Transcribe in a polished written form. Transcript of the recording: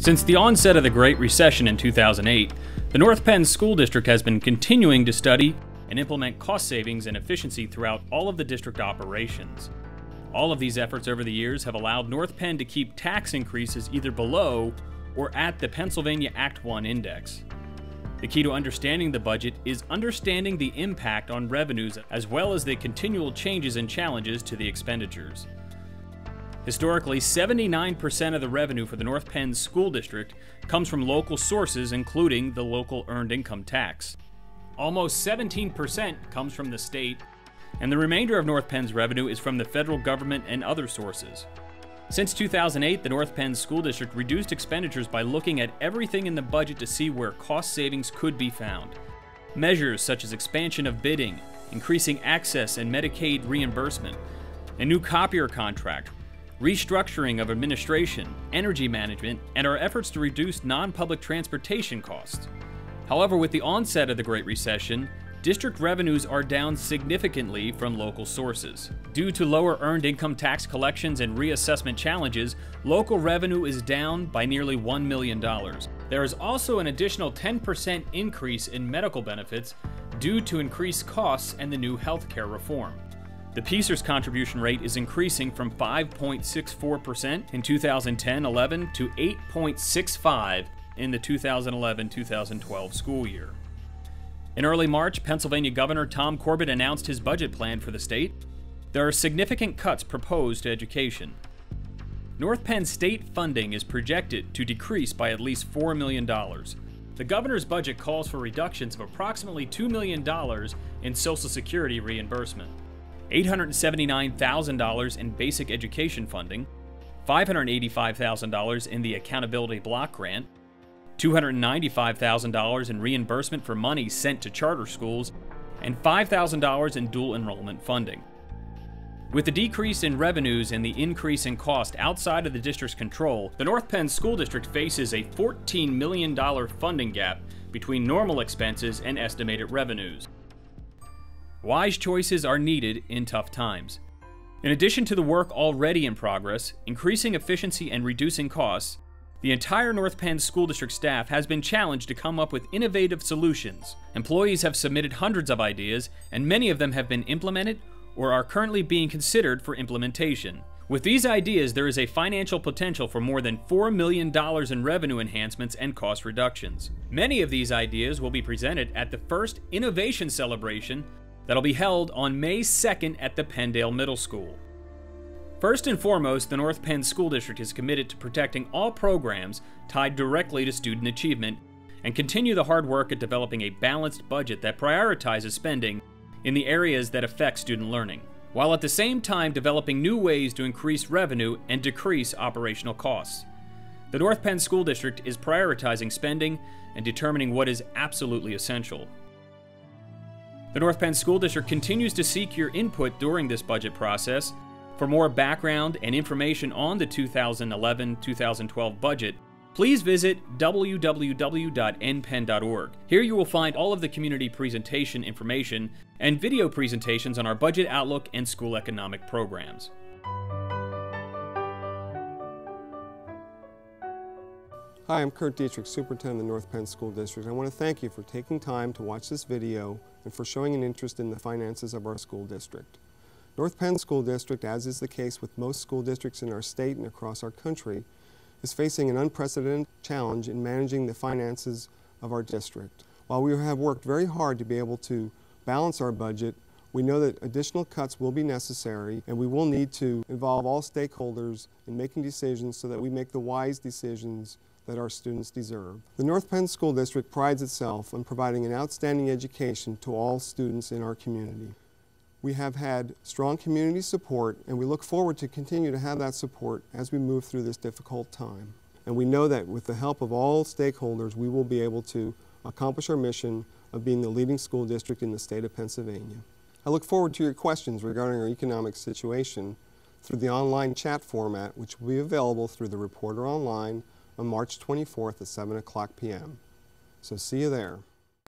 Since the onset of the Great Recession in 2008, the North Penn School District has been continuing to study and implement cost savings and efficiency throughout all of the district operations. All of these efforts over the years have allowed North Penn to keep tax increases either below or at the Pennsylvania Act 1 index. The key to understanding the budget is understanding the impact on revenues as well as the continual changes and challenges to the expenditures. Historically, 79% of the revenue for the North Penn School District comes from local sources, including the local earned income tax. Almost 17% comes from the state, and the remainder of North Penn's revenue is from the federal government and other sources. Since 2008, the North Penn School District reduced expenditures by looking at everything in the budget to see where cost savings could be found. Measures such as expansion of bidding, increasing access and Medicaid reimbursement, a new copier contract, restructuring of administration, energy management, and our efforts to reduce non-public transportation costs. However, with the onset of the Great Recession, district revenues are down significantly from local sources. Due to lower earned income tax collections and reassessment challenges, local revenue is down by nearly $1 million. There is also an additional 10% increase in medical benefits due to increased costs and the new healthcare reform. The PSERS contribution rate is increasing from 5.64% in 2010-11 to 8.65% in the 2011-2012 school year. In early March, Pennsylvania Governor Tom Corbett announced his budget plan for the state. There are significant cuts proposed to education. North Penn state funding is projected to decrease by at least $4 million. The governor's budget calls for reductions of approximately $2 million in Social Security reimbursement, $879,000 in basic education funding, $585,000 in the Accountability Block Grant, $295,000 in reimbursement for money sent to charter schools, and $5,000 in dual enrollment funding. With the decrease in revenues and the increase in cost outside of the district's control, the North Penn School District faces a $14 million funding gap between normal expenses and estimated revenues. Wise choices are needed in tough times. In addition to the work already in progress, increasing efficiency and reducing costs, the entire North Penn School District staff has been challenged to come up with innovative solutions. Employees have submitted hundreds of ideas, and many of them have been implemented or are currently being considered for implementation. With these ideas, there is a financial potential for more than $4 million in revenue enhancements and cost reductions. Many of these ideas will be presented at the first Innovation Celebration that'll be held on May 2nd at the Penndale Middle School. First and foremost, the North Penn School District is committed to protecting all programs tied directly to student achievement and continue the hard work at developing a balanced budget that prioritizes spending in the areas that affect student learning, while at the same time developing new ways to increase revenue and decrease operational costs. The North Penn School District is prioritizing spending and determining what is absolutely essential. The North Penn School District continues to seek your input during this budget process. For more background and information on the 2011-2012 budget, please visit www.npenn.org. Here you will find all of the community presentation information and video presentations on our budget outlook and school economic programs. Hi, I'm Kurt Dietrich, Superintendent of the North Penn School District. I want to thank you for taking time to watch this video and for showing an interest in the finances of our school district. North Penn School District, as is the case with most school districts in our state and across our country, is facing an unprecedented challenge in managing the finances of our district. While we have worked very hard to be able to balance our budget, we know that additional cuts will be necessary, and we will need to involve all stakeholders in making decisions so that we make the wise decisions that our students deserve. The North Penn School District prides itself on providing an outstanding education to all students in our community. We have had strong community support, and we look forward to continue to have that support as we move through this difficult time. And we know that with the help of all stakeholders, we will be able to accomplish our mission of being the leading school district in the state of Pennsylvania. I look forward to your questions regarding our economic situation through the online chat format, which will be available through the Reporter Online on March 24th at 7 o'clock p.m. So see you there.